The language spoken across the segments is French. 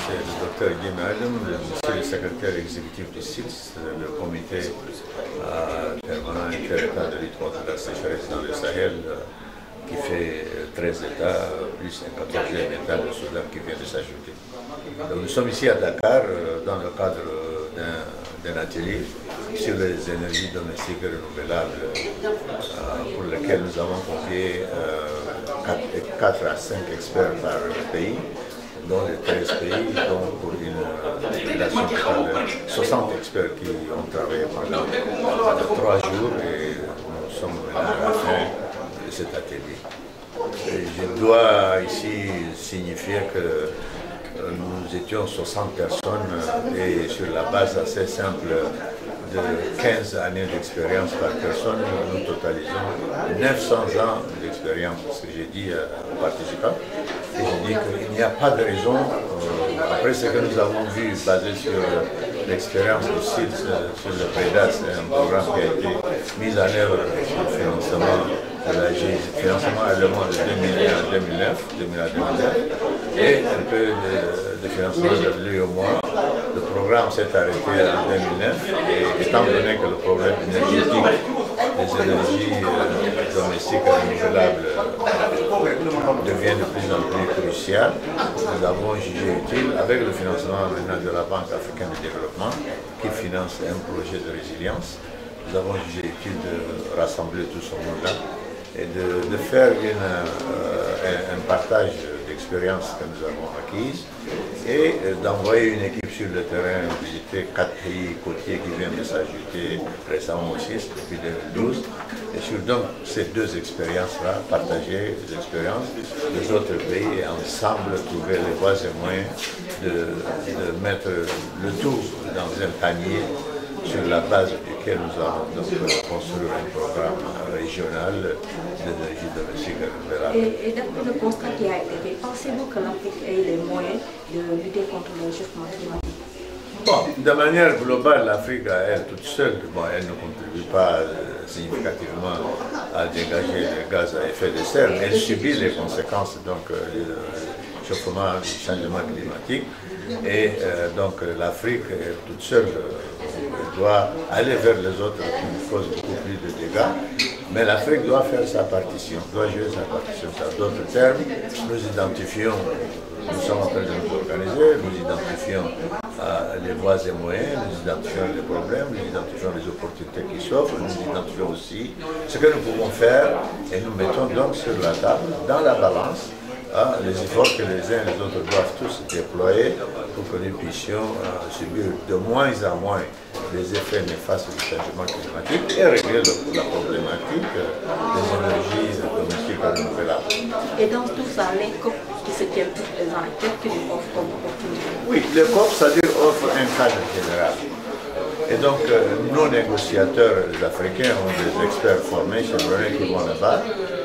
c'est le docteur Guy Adam, monsieur le secrétaire exécutif du CILS, le comité permanent interétat de lutte contre la sécheresse dans le Sahel, qui fait 13 États, plus un 14e État, le Soudan, qui vient de s'ajouter. Nous sommes ici à Dakar dans le cadre d'un atelier sur les énergies domestiques renouvelables pour lequel nous avons convié 4 à 5 experts par pays, dont les 13 pays, donc pour une population totale de 60 experts qui ont travaillé pendant 3 jours et nous sommes à la fin de cet atelier. Et je dois ici signifier que nous étions 60 personnes et sur la base assez simple de 15 années d'expérience par personne, nous totalisons 900 ans d'expérience, ce que j'ai dit aux participants. Et je dis qu'il n'y a pas de raison, après ce que nous avons vu basé sur l'expérience du site sur le PREDA, c'est un programme qui a été mis en œuvre sur le financement de la financement allemand de 2001 à 2009, et un peu de financement de l'UEMOA. Le programme s'est arrêté en 2009 et étant donné que le problème énergétique des énergies domestiques renouvelables devient de plus en plus crucial, nous avons jugé utile, avec le financement maintenant de la Banque africaine de développement qui finance un projet de résilience, nous avons jugé utile de rassembler tout ce monde-là et de faire un partage d'expériences que nous avons acquises et d'envoyer une équipe sur le terrain visiter 4 pays côtiers qui viennent de s'ajouter récemment aussi, depuis 2012. Et sur donc ces 2 expériences-là, partager les expériences des autres pays et ensemble trouver les voies et moyens de mettre le tout dans un panier sur la base duquel nous allons donc construire un programme régional d'énergie domestique renouvelable. Et d'après le constat qui a été fait, pensez-vous que l'Afrique ait les moyens de lutter contre le réchauffement climatique? Bon, de manière globale, l'Afrique, elle toute seule, bon, elle ne contribue pas significativement à dégager les gaz à effet de serre, mais elle subit les conséquences donc, du réchauffement, du changement climatique. Et donc l'Afrique, toute seule, doit aller vers les autres qui causent beaucoup plus de dégâts. Mais l'Afrique doit faire sa partition, doit jouer sa partition. Dans d'autres termes, nous identifions, nous sommes en train de nous organiser, nous identifions les voies et moyens, nous identifions les problèmes, nous identifions les opportunités qui s'offrent, nous identifions aussi ce que nous pouvons faire et nous mettons donc sur la table, dans la balance, les efforts que les uns et les autres doivent tous déployer pour que nous puissions subir de moins en moins les effets néfastes du changement climatique et régler la problématique des énergies domestiques renouvelables. Et dans tout ça, les COP qui se tiennent tous les ans, qu'est-ce qu'ils offrent comme opportunité? Oui, les COP, c'est-à-dire offrent un cadre général. Et donc, nos négociateurs africains ont des experts formés chez René qui vont là-bas,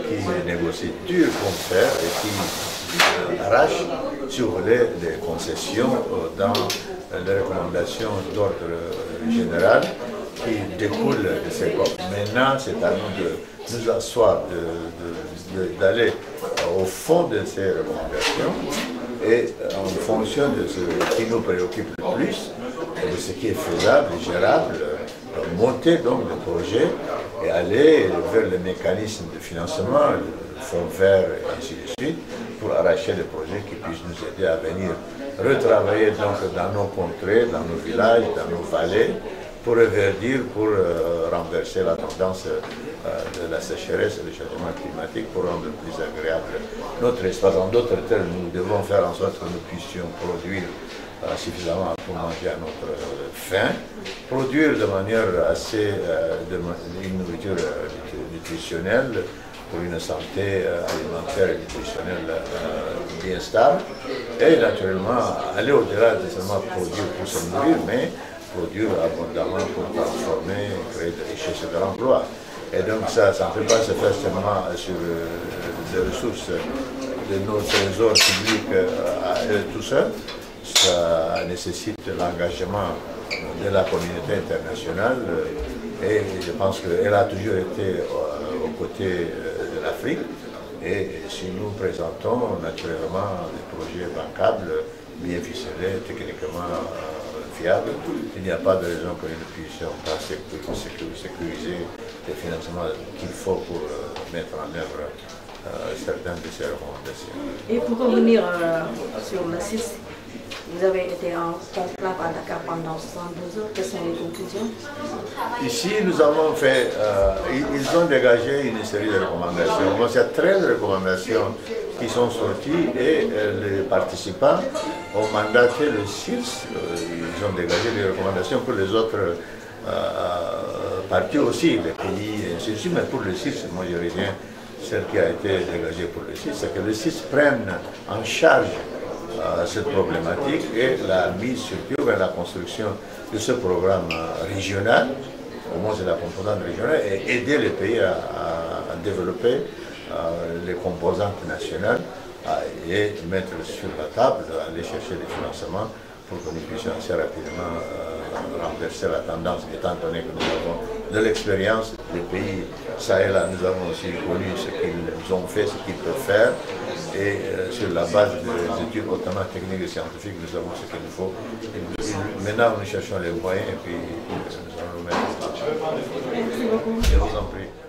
qui négocient dur comme fer et qui arrachent, si vous voulez, des concessions dans les recommandations d'ordre général qui découlent de ces COP. Maintenant, c'est à nous de nous asseoir, d'aller au fond de ces recommandations et en fonction de ce qui nous préoccupe le plus, de ce qui est faisable et gérable, monter donc le projet et aller vers le mécanisme de financement, le fonds vert et ainsi de suite, pour arracher des projets qui puissent nous aider à venir retravailler donc dans nos contrées, dans nos villages, dans nos vallées, pour reverdir, pour renverser la tendance de la sécheresse et du changement climatique, pour rendre plus agréable notre espace. En d'autres termes, nous devons faire en sorte que nous puissions produire suffisamment pour manger à notre faim, produire de manière assez une nourriture nutritionnelle pour une santé alimentaire et nutritionnelle bien stable, et naturellement aller au-delà de seulement produire pour se nourrir, mais produire abondamment pour transformer, créer des richesses et de l'emploi. Et donc ça ne peut pas se faire seulement sur les ressources de nos trésors publics à eux tout seuls. Ça nécessite l'engagement de la communauté internationale et je pense qu'elle a toujours été aux côtés de l'Afrique. Et si nous présentons naturellement des projets bancables bien ficelé, techniquement fiable. Il n'y a pas de raison que nous ne puissions pas sécuriser les financements qu'il faut pour mettre en œuvre certaines de ces recommandations. Et pour revenir sur le 6, vous avez été en conclave à Dakar pendant 72 heures. Quelles sont les conclusions? Ici, nous avons fait, ils ont dégagé une série de recommandations. Donc, il y a 13 recommandations qui sont sorties et les participants ont mandaté le CIRS. Ils ont dégagé des recommandations pour les autres parties aussi, les pays, et ainsi de suite. Mais pour le CIRS, moi je reviens, celle qui a été dégagée pour le CIRS, c'est que le CIRS prenne en charge cette problématique et la mise sur pied vers la construction de ce programme régional, au moins c'est la composante régionale, et aider les pays à développer les composantes nationales et mettre sur la table, aller chercher des financements pour que nous puissions assez rapidement renverser la tendance, étant donné que nous avons de l'expérience des pays Sahel, nous avons aussi connu ce qu'ils ont fait, ce qu'ils peuvent faire, et sur la base des études hautement techniques et scientifiques, nous avons ce qu'il nous faut. Et maintenant, nous cherchons les moyens et puis nous allons nous mettre en place. Merci beaucoup. Je vous en prie.